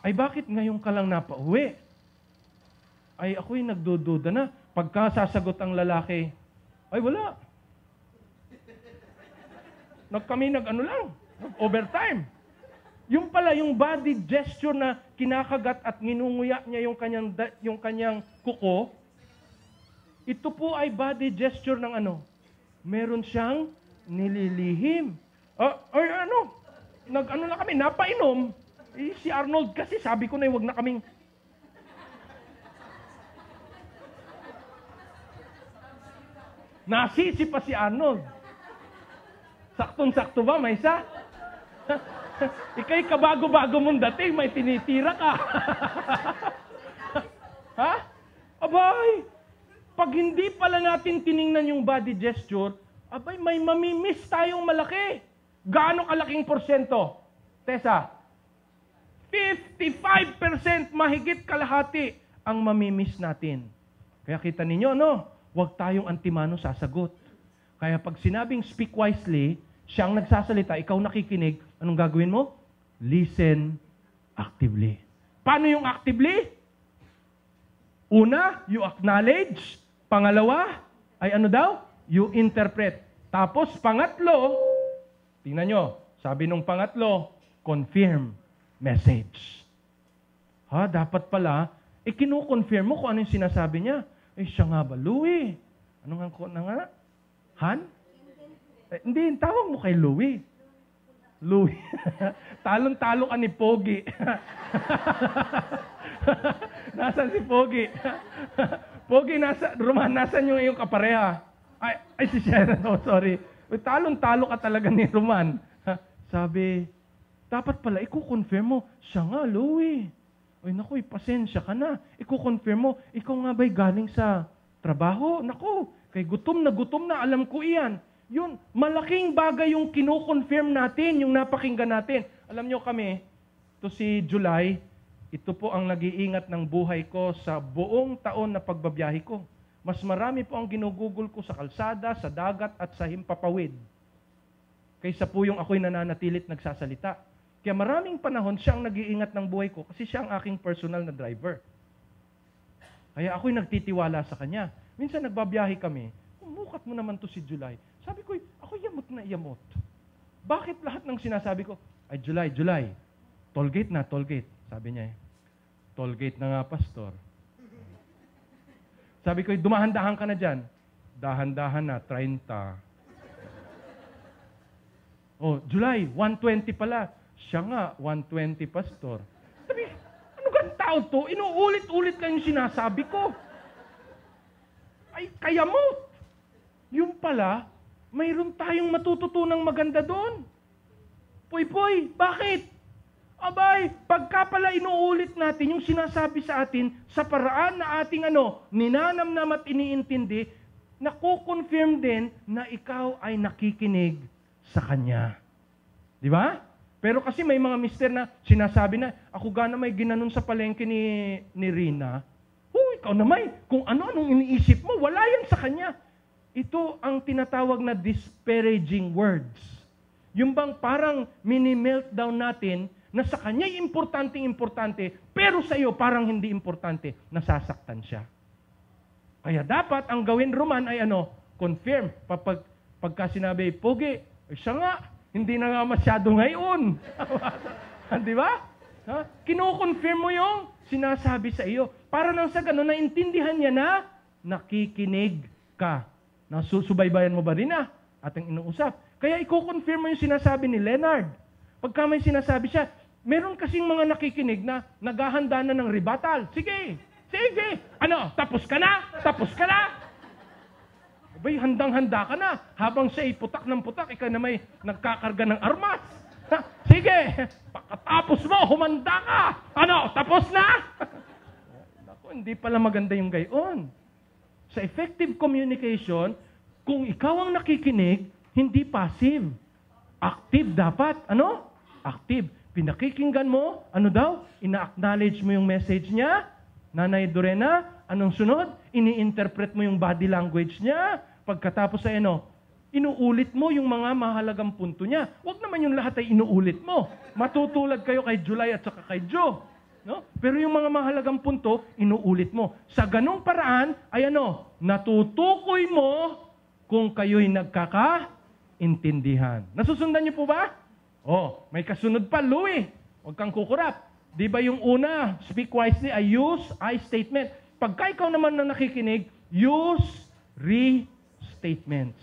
ay bakit ngayon ka lang napauwi? Ay ako'y nagdududa na. Pagka sasagot ang lalaki, ay wala. Nag-overtime. Yung pala, yung body gesture na kinakagat at nginunguya niya yung kanyang kuko, ito po ay body gesture ng ano? Meron siyang nililihim. Nag-ano na kami, napainom. Si Arnold kasi, sabi ko na huwag na kaming... Nasisi pa si Arnold. Saktong-sakto ba, may isa? Ika'y kabago-bago mong dating, may tinitira ka. Ha? Abay, pag hindi pala natin tiningnan yung body gesture, abay, may mamimiss tayong malaki. Gaano kalaking porsyento? Tessa? 55% mahigit kalahati ang mamimiss natin. Kaya kita ninyo, no? Huwag tayong antimano sasagot. Kaya pag sinabing speak wisely, siyang nagsasalita, ikaw nakikinig, anong gagawin mo? Listen actively. Paano yung actively? Una, you acknowledge. Pangalawa, ay ano daw? You interpret. Tapos pangatlo, tingnan nyo, sabi nung pangatlo, confirm message. Dapat pala, kinukonfirm mo kung ano yung sinasabi niya. Siya nga ba, Louie? Ano nga? Han? Hindi, tawag mo kay Louie. Louie. Talong-talo ka ni Pogi. Nasaan si Pogi? Pogi, Roman, nasaan yung iyong kapareha? Ay, si Sharon, sorry. Talong-talo ka talaga ni Roman. Sabi, dapat pala, iko-confirm mo, siya nga, Louie. Ay, naku, pasensya ka na. Iko-confirm mo, ikaw nga ba'y galing sa trabaho? Naku, kay gutom na, alam ko iyan. Yun, malaking bagay yung kino-confirm natin, yung napakinggan natin. Alam nyo kami, ito si July, ito po ang nag-iingat ng buhay ko sa buong taon na pagbabiyahe ko. Mas marami po ang ginugugol ko sa kalsada, sa dagat at sa himpapawid. Kaysa po yung ako'y nananatilit nagsasalita. Kaya maraming panahon siya ang nag-iingat ng buhay ko kasi siya ang aking personal na driver. Kaya ako'y nagtitiwala sa kanya. Minsan nagbabiyahe kami, umukat mo naman to si July. Sabi ko, ako yamot na yamot. Bakit lahat ng sinasabi ko, ay July, tollgate na, tollgate. Sabi niya tollgate na nga, pastor. Sabi ko, dumahan-dahan ka na dyan. Dahan-dahan na, 30. July, 120 pala. Siya nga, 120, pastor. Sabi, ano kang tao to? Inuulit-ulit lang yung sinasabi ko. Ay, kaya mo. Yung pala, mayroon tayong matututunang maganda doon. Puy, bakit? Abay, pagka pala inuulit natin yung sinasabi sa atin sa paraan na ating ninanamnam at iniintindi, nakukonfirm din na ikaw ay nakikinig sa Kanya. Di ba? Pero kasi may mga mister na sinasabi na, ako gana may ginanon sa palengke ni Rina. Ikaw naman, kung ano-anong iniisip mo, wala yan sa Kanya. Ito ang tinatawag na disparaging words. Yung bang parang mini-meltdown natin na sa Kanya'y importante, pero sa iyo parang hindi importante, nasasaktan siya. Kaya dapat ang gawin, Roman, ay confirm. Pagka sinabi, Pogi, siya nga, hindi na nga masyado ngayon. Di ba? Kino-confirm mo yung sinasabi sa iyo. Para nang sa gano'n, naintindihan niya na nakikinig ka. Nasusubaybayan mo ba rin ating inuusap? Kaya i-confirm mo yung sinasabi ni Leonard. Pagka may sinasabi siya, meron kasing mga nakikinig na naghahanda na ng rebuttal. Sige. Tapos ka na? Abay, handang-handa ka na. Habang siya'y putak ng putak, ikaw na may nagkakarga ng armas. Sige, pagkatapos mo, humanda ka. Tapos na? Naku, hindi pala maganda yung gayon. Sa effective communication, kung ikaw ang nakikinig, hindi passive. Active dapat. Active. Pinakikinggan mo, ina-acknowledge mo yung message niya. Nanay Dorena, anong sunod? Ini-interpret mo yung body language niya. Pagkatapos ay Inuulit mo yung mga mahalagang punto niya. Huwag naman yung lahat ay inuulit mo. Matutulad kayo kay July at saka kay Joe. No? Pero yung mga mahalagang punto, inuulit mo. Sa ganong paraan, ay natutukoy mo kung kayo'y nagkakaintindihan. Nasusundan niyo po ba? May kasunod pa, Louie. Huwag kang kukurap. Di ba yung una, speak wisely, I use, I statement. Pagka ikaw naman na nakikinig, use re-statements.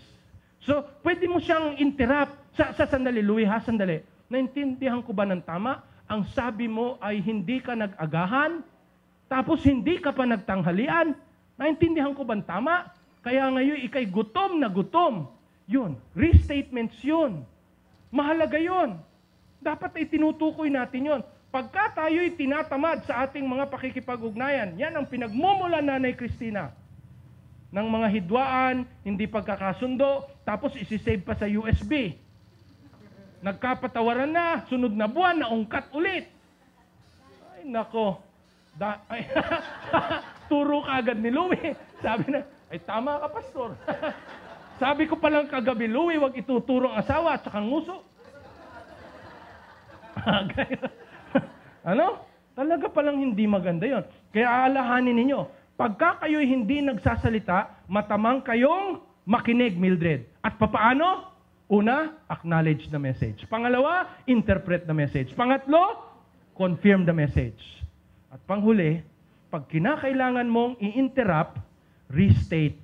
So, pwede mo siyang interrupt. Sa sandali, Louie ha, sandali. Naintindihan ko ba ng tama? Ang sabi mo ay hindi ka nag-agahan, tapos hindi ka pa nagtanghalian. Naintindihan ko ba ng tama? Kaya ngayon, ikay gutom na gutom. Yun, restatements yun. Mahalaga yun. Dapat ay tinutukoy natin yun. Pagka tayo'y tinatamad sa ating mga pakikipag-ugnayan, yan ang pinagmumula Nanay Cristina. Ng mga hidwaan, hindi pagkakasundo, tapos isisave pa sa USB. Nagkapatawaran na, sunod na buwan, naungkat ulit. Ay, nako. Turo ka agad ni Louie. Sabi na, ay tama ka, Pastor. Sabi ko palang kagabi, Louie, wag ituturo ang asawa at saka nguso. Talaga palang hindi maganda yon. Kaya aalahanin ninyo, pagka kayo'y hindi nagsasalita, matamang kayong makinig, Mildred. At papaano? Una, acknowledge the message. Pangalawa, interpret the message. Pangatlo, confirm the message. At panghuli, pag kinakailangan mong i-interrupt, restate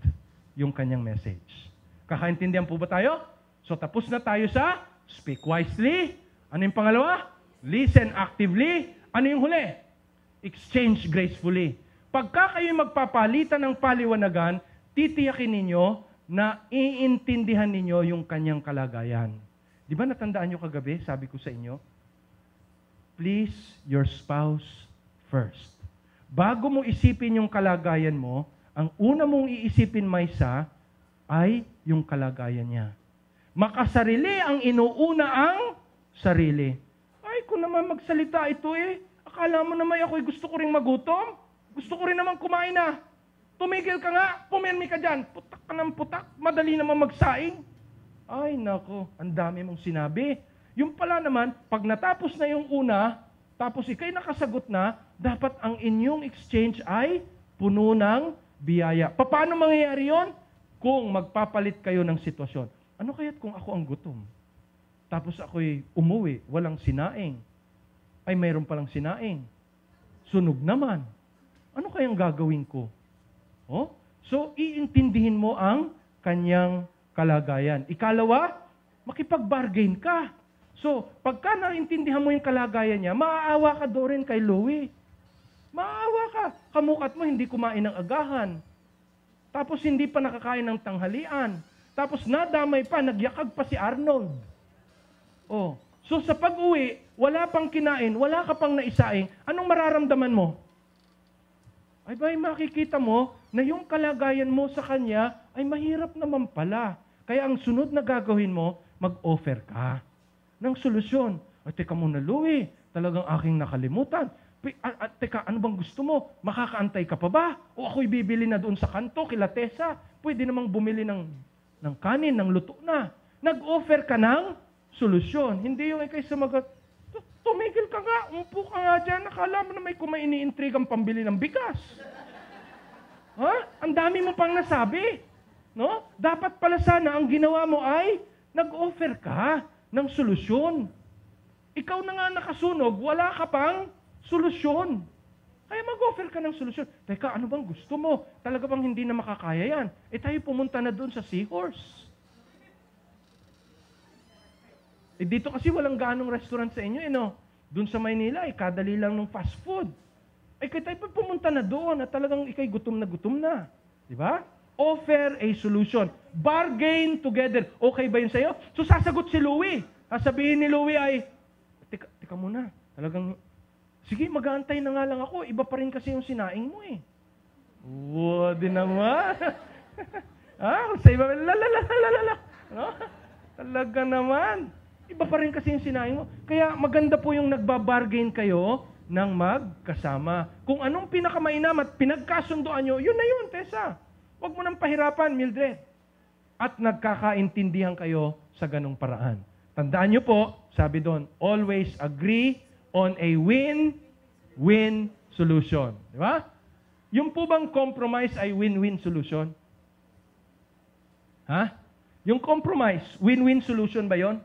yung kanyang message. Kakaintindihan po ba tayo? So tapos na tayo sa speak wisely. Ano yung pangalawa? Listen actively. Ano yung huli? Exchange gracefully. Pagka kayo magpapalitan ng paliwanagan, titiyakin ninyo na iintindihan ninyo yung kanyang kalagayan. Di ba natandaan nyo kagabi, sabi ko sa inyo, please your spouse first. Bago mo isipin yung kalagayan mo, ang una mong iisipin, Maysa, ay yung kalagayan niya. Makasarili ang inuuna ang sarili. Ay, kung naman magsalita ito akala mo naman ako'y gusto ko rin magutom? Gusto ko rin naman kumain na. Tumigil ka nga, pumirmi ka dyan. Putak ka ng putak, madali naman magsaing. Ay, nako, ang dami mong sinabi. Yung pala naman, pag natapos na yung una, tapos ikay nakasagot na, dapat ang inyong exchange ay puno ng biyaya. Paano mangyayari yon? Kung magpapalit kayo ng sitwasyon. Ano kaya't kung ako ang gutom? Tapos ako'y umuwi, walang sinaing. Ay, mayroon palang sinaing. Sunog naman. Ano kayang gagawin ko? So, iintindihin mo ang kanyang kalagayan. Ikalawa, makipag-bargain ka. So, pagka naintindihan mo yung kalagayan niya, maaawa ka doon rin kay Louie. Maaawa ka. Kamukat mo, hindi kumain ng agahan. Tapos hindi pa nakakain ng tanghalian. Tapos nadamay pa, nagyakag pa si Arnold. So sa pag-uwi, wala pang kinain, wala ka pang naisaing, anong mararamdaman mo? Ay ba, makikita mo na yung kalagayan mo sa kanya ay mahirap naman pala. Kaya ang sunod na gagawin mo, mag-offer ka ng solusyon. Ay, teka muna, Louie, talagang aking nakalimutan. Teka, ano bang gusto mo? Makakaantay ka pa ba? O ako'y bibili na doon sa kanto, kila Tessa. Pwede namang bumili ng kanin, ng luto na. Nag-offer ka ng solusyon. Hindi yung ikay sumagot, tumigil ka nga, umpo ka nga dyan, nakala mo na may ini-intrigang pambili ng bigas. Ang dami mo pang nasabi. No? Dapat pala sana ang ginawa mo ay nag-offer ka ng solusyon. Ikaw na nga nakasunog, wala ka pang solusyon. Kaya mag-offer ka ng solusyon. Teka, ano bang gusto mo? Talaga bang hindi na makakaya yan? Tayo pumunta na doon sa Seahorse. Dito kasi walang ganong restaurant sa inyo, Doon sa Maynila, kadali lang ng fast food. Kaya tayo pumunta na doon at talagang ikay gutom na. Di ba? Offer a solution. Bargain together. Okay ba yun sa'yo? So sasagot si Louie. Sabihin ni Louie ay, teka muna, talagang, sige, mag-aantay na nga lang ako. Iba pa rin kasi yung sinaing mo di naman. Sa iba, no? Talaga naman. Iba pa rin kasi yung sinaing mo. Kaya maganda po yung nagbabargain kayo ng magkasama. Kung anong pinakamainam at pinagkasundoan nyo, yun na yun, Tessa. Huwag mo nang pahirapan, Mildred. at nagkakaintindihan kayo sa ganong paraan. Tandaan nyo po, sabi doon, always agree on a win-win solution. Di ba? Yung po bang compromise ay win-win solution? Ha? Yung compromise, win-win solution ba yon?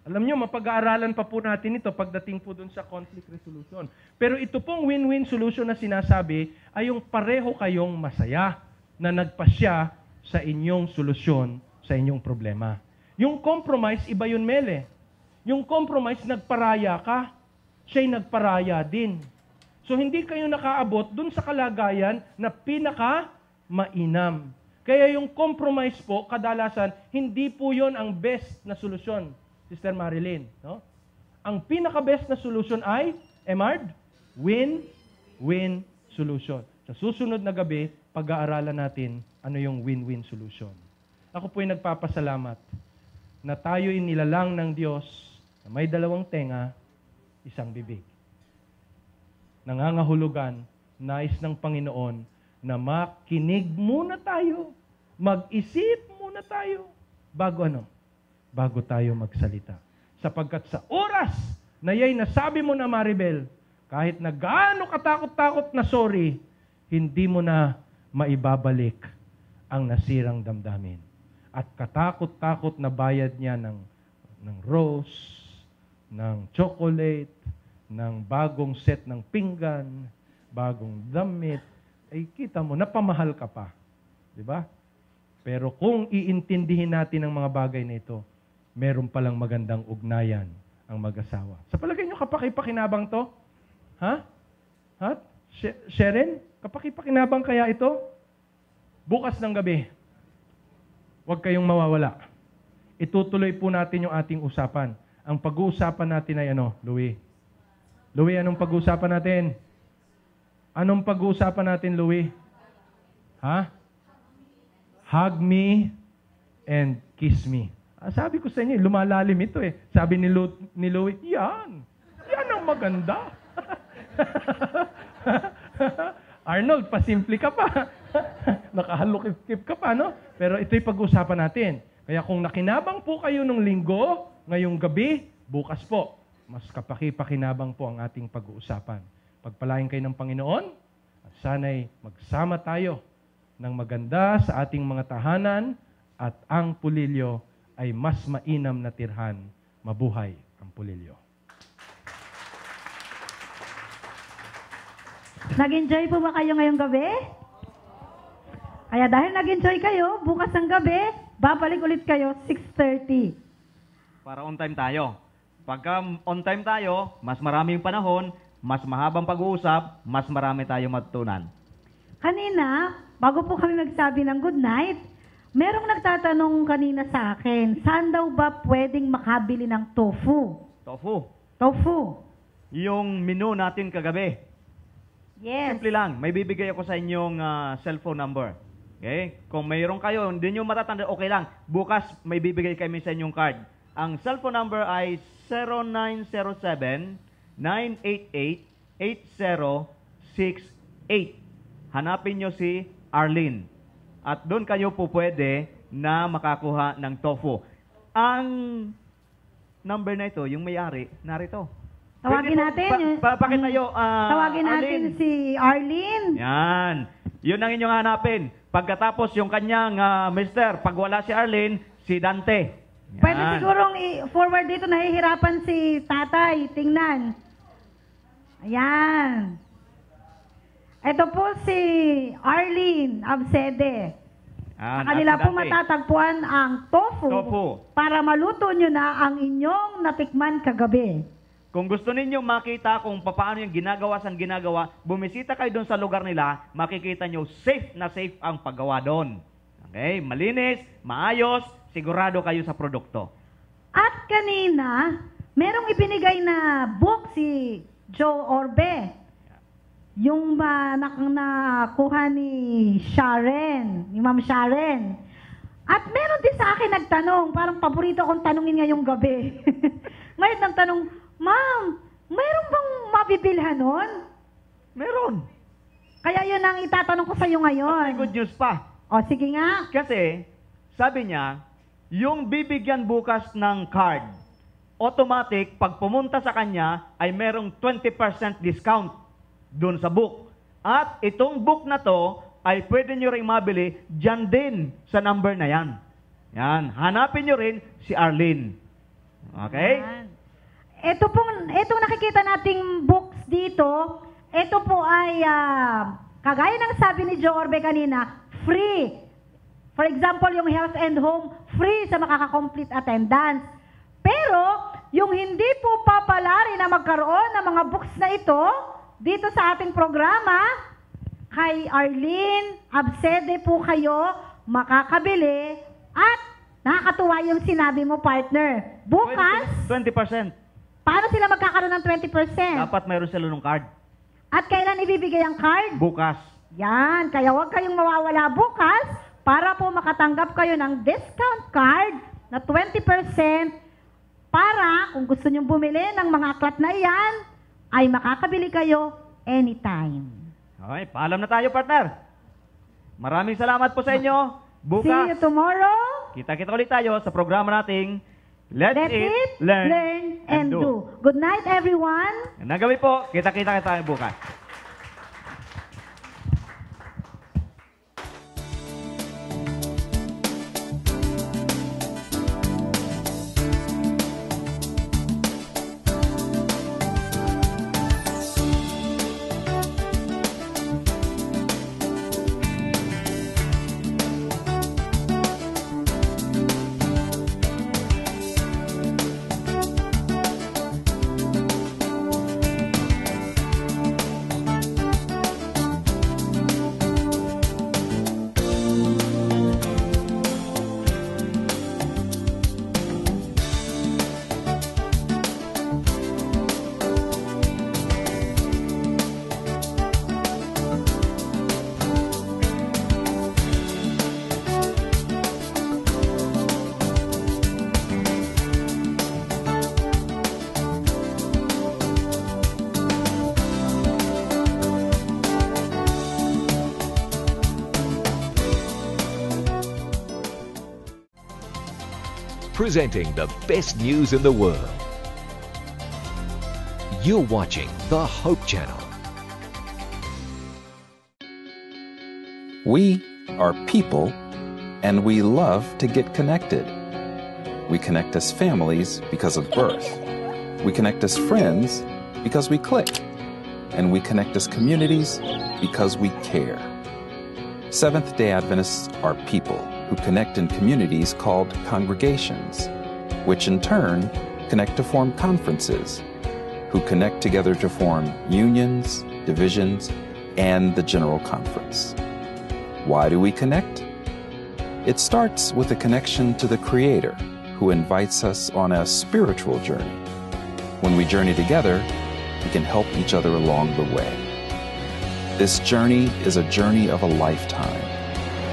Alam nyo, mapag-aaralan pa po natin ito pagdating po dun sa conflict resolution. Pero ito pong win-win solution na sinasabi ay yung pareho kayong masaya na nagpasya sa inyong solusyon sa inyong problema. Yung compromise, iba yun, Mele. Yung compromise, nagparaya ka. Siya'y nagparaya din. So, hindi kayo nakaabot dun sa kalagayan na pinaka-mainam. Kaya yung compromise po, kadalasan, hindi po yun ang best na solusyon, Sister Marilyn. No? Ang pinaka-best na solusyon ay, Emard, win-win solution. Sa susunod na gabi, pag-aaralan natin ano yung win-win solution. Ako po'y nagpapasalamat na tayo'y nilalang ng Diyos na may dalawang tenga, isang bibig. Nangangahulugan, nais ng Panginoon na makinig muna tayo, mag-isip muna tayo, bago ano? Bago tayo magsalita. Sapagkat sa oras na yay nasabi mo na, Maribel, kahit na gaano katakot-takot na sorry, hindi mo na maibabalik ang nasirang damdamin. At katakot-takot na bayad niya ng rose, ng chocolate, ng bagong set ng pinggan, bagong damit, ay kita mo, napamahal ka pa. Di ba? Pero kung iintindihin natin ang mga bagay na ito, meron palang magandang ugnayan ang mag-asawa. Sa palagay nyo, kapaki-pakinabang to? Ha? Ha? Sharon? Kapaki-pakinabang kaya ito? Bukas ng gabi, huwag kayong mawawala. Itutuloy po natin yung ating usapan. Ang pag-uusapan natin ay ano, Louie? Louie, anong pag-uusapan natin? Anong pag-uusapan natin, Louie? Ha? Hug me and kiss me. Sabi ko sa inyo, lumalalim ito eh. Sabi ni Louie, yan ang maganda. Arnold, pasimple ka pa. Nakahalukip-kip ka pa, no? Pero ito'y pag-uusapan natin. Kaya kung nakinabang po kayo nung linggo, ngayong gabi, bukas po, mas kapaki-pakinabang po ang ating pag-uusapan. Pagpalain kayo ng Panginoon, at sana'y magsama tayo ng maganda sa ating mga tahanan at ang pulilyo ay mas mainam na tirhan, mabuhay ang pulilyo. Nag-enjoy po ba kayo ngayong gabi? Kaya dahil nag-enjoy kayo, bukas ng gabi, babalik ulit kayo 6:30. Para on time tayo. Pagka on time tayo, mas maraming panahon, mas mahabang pag-uusap, mas marami tayong matutunan. Kanina, bago po kami magsabi ng good night, merong nagtatanong kanina sa akin, saan daw ba pwedeng makabili ng tofu? Tofu. Yung menu natin kagabi. Yes. Simple lang, may bibigay ako sa inyong cellphone number. Okay? Kung mayroon kayo, hindi nyo matatanda, okay lang. Bukas, may bibigay kami sa inyong card. Ang cellphone number ay 0907-988-8068. Hanapin nyo si Arlene. At doon kayo po pwede na makakuha ng tofu. Ang number na ito, yung may-ari, narito. Tawagin natin. Pakita nyo, Tawagin natin Arlene. si Arlene. Yan. Yun ang inyong hanapin. Pagkatapos yung kanyang mister, pag wala si Arlene, si Dante. Yan. Pwede sigurong i-forward dito, nahihirapan si tatay. Tingnan. Ayan. Ito po si Arlene Absede. Sa kanila po matatagpuan ang tofu para maluto nyo na ang inyong natikman kagabi. Kung gusto ninyo makita kung paano yung ginagawa, bumisita kayo doon sa lugar nila, makikita nyo safe na safe ang paggawa doon. Okay? Malinis, maayos, sigurado kayo sa produkto. At kanina, merong ibinigay na book si Joe Orbe. Yung nakuha ni Sharon, ni Ma'am Sharon. At meron din sa akin nagtanong, parang paborito akong tanungin ngayong gabi. Ngayon nang tanong, Ma'am, meron bang mabibilhan nun? Meron. Kaya yun ang itatanong ko sa iyo ngayon. May good news pa. O, sige nga. Kasi, sabi niya, yung bibigyan bukas ng card, automatic, pag pumunta sa kanya, ay merong 20% discount dun sa book. At itong book na to, ay pwede nyo rin mabili dyan din sa number na yan. Yan. Hanapin nyo rin si Arlene. Okay? Yan. Itong nakikita nating books dito, ito po ay, kagaya ng sabi ni Joe Orbe kanina, free. For example, yung Health and Home, free sa makaka-complete attendance. Pero, yung hindi po papalari na magkaroon ng mga books na ito, dito sa ating programa, kay Arlene Absede po kayo makakabili at nakakatuwa yung sinabi mo, partner. Bukas, 20%. paano sila magkakaroon ng 20%? Dapat mayroon sila ng card. At kailan ibibigay ang card? Bukas. Yan, kaya huwag kayong mawawala bukas para po makatanggap kayo ng discount card na 20% para kung gusto nyong bumili ng mga aklat na iyan, ay makakabili kayo anytime. Okay, paalam na tayo, partner. Maraming salamat po sa inyo. Bukas, See you tomorrow. kita-kita ulit tayo sa programa nating Let's Let's Eat, eat, learn, and do. Good night, everyone. Nagabi po, kita-kita tayo bukas. Presenting the best news in the world. You're watching the Hope Channel. We are people, and we love to get connected. We connect as families because of birth. We connect as friends because we click. And we connect as communities because we care. Seventh-day Adventists are people who connect in communities called congregations, which in turn connect to form conferences, who connect together to form unions, divisions, and the General Conference. Why do we connect? It starts with a connection to the Creator, who invites us on a spiritual journey. When we journey together, we can help each other along the way. This journey is a journey of a lifetime.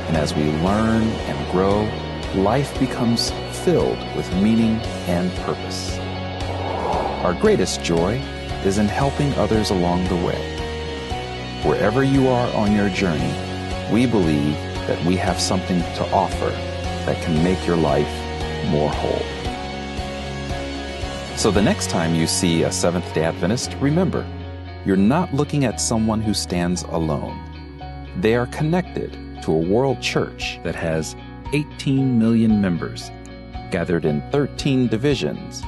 And as we learn and grow, life becomes filled with meaning and purpose. Our greatest joy is in helping others along the way. Wherever you are on your journey, we believe that we have something to offer that can make your life more whole. So the next time you see a Seventh-day Adventist, remember, you're not looking at someone who stands alone. They are connected to a world church that has 18 million members, gathered in 13 divisions,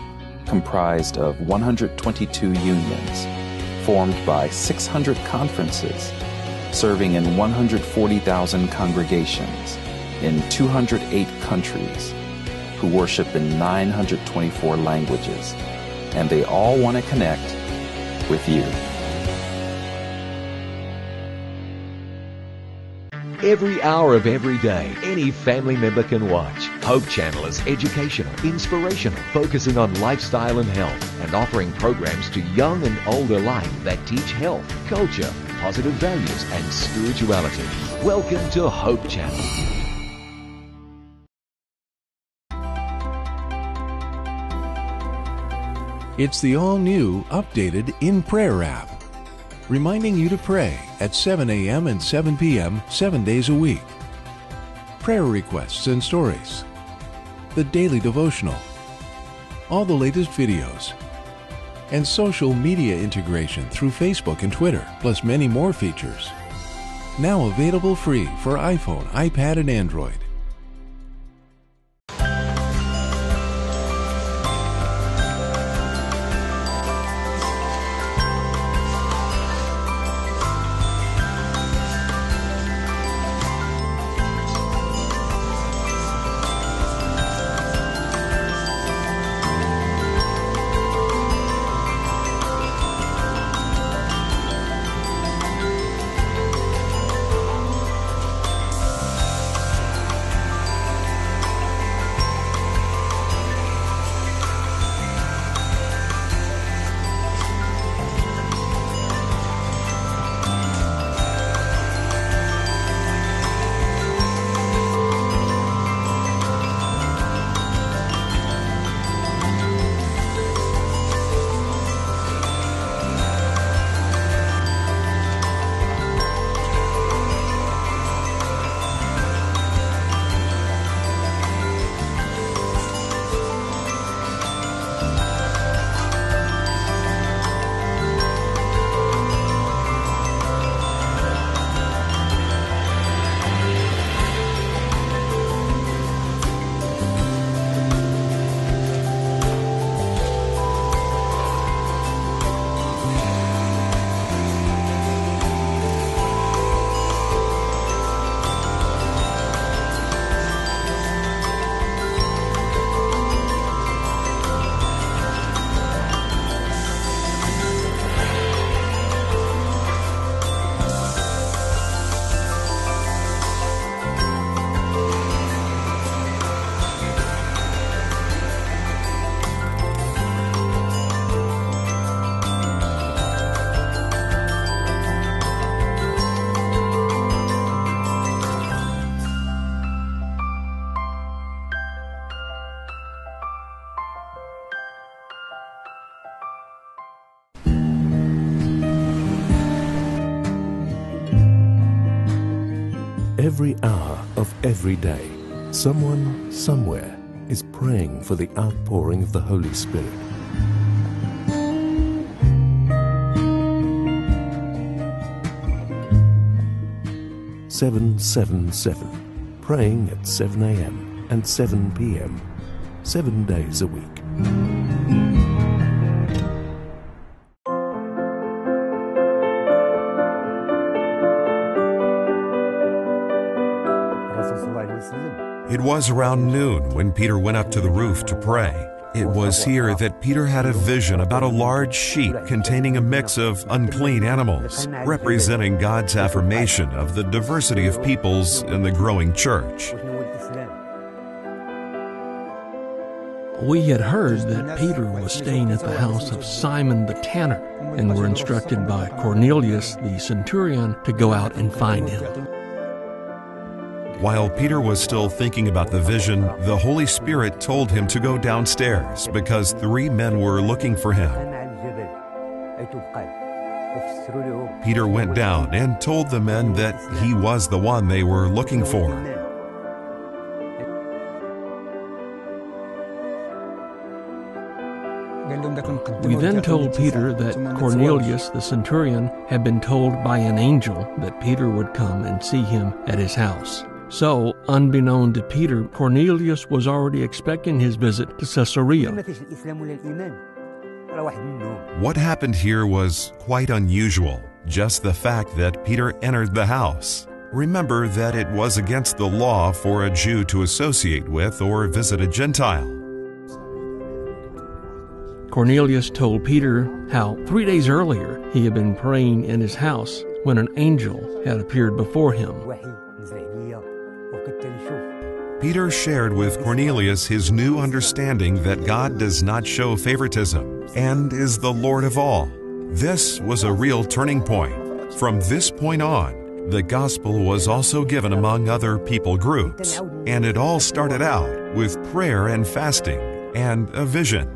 comprised of 122 unions, formed by 600 conferences, serving in 140,000 congregations in 208 countries, who worship in 924 languages, and they all want to connect with you. Every hour of every day, any family member can watch. Hope Channel is educational, inspirational, focusing on lifestyle and health, and offering programs to young and older alike that teach health, culture, positive values, and spirituality. Welcome to Hope Channel. It's the all-new, updated In Prayer app, reminding you to pray at 7 a.m. and 7 p.m. 7 days a week. prayer requests and stories, the daily devotional, all the latest videos, and social media integration through Facebook and Twitter, plus many more features. Now available free for iPhone, iPad, and Android. Every hour of every day, someone somewhere is praying for the outpouring of the Holy Spirit. "777", praying at 7 a.m. and 7 p.m., 7 days a week. It was around noon when Peter went up to the roof to pray. It was here that Peter had a vision about a large sheet containing a mix of unclean animals, representing God's affirmation of the diversity of peoples in the growing church. We had heard that Peter was staying at the house of Simon the tanner, and were instructed by Cornelius the centurion to go out and find him. While Peter was still thinking about the vision, the Holy Spirit told him to go downstairs because 3 men were looking for him. Peter went down and told the men that he was the one they were looking for. We then told Peter that Cornelius the centurion had been told by an angel that Peter would come and see him at his house. So, unbeknown to Peter, Cornelius was already expecting his visit to Caesarea. What happened here was quite unusual, just the fact that Peter entered the house. Remember that it was against the law for a Jew to associate with or visit a Gentile. Cornelius told Peter how 3 days earlier he had been praying in his house when an angel had appeared before him. Peter shared with Cornelius his new understanding that God does not show favoritism and is the Lord of all. This was a real turning point. From this point on, the gospel was also given among other people groups, and it all started out with prayer and fasting and a vision.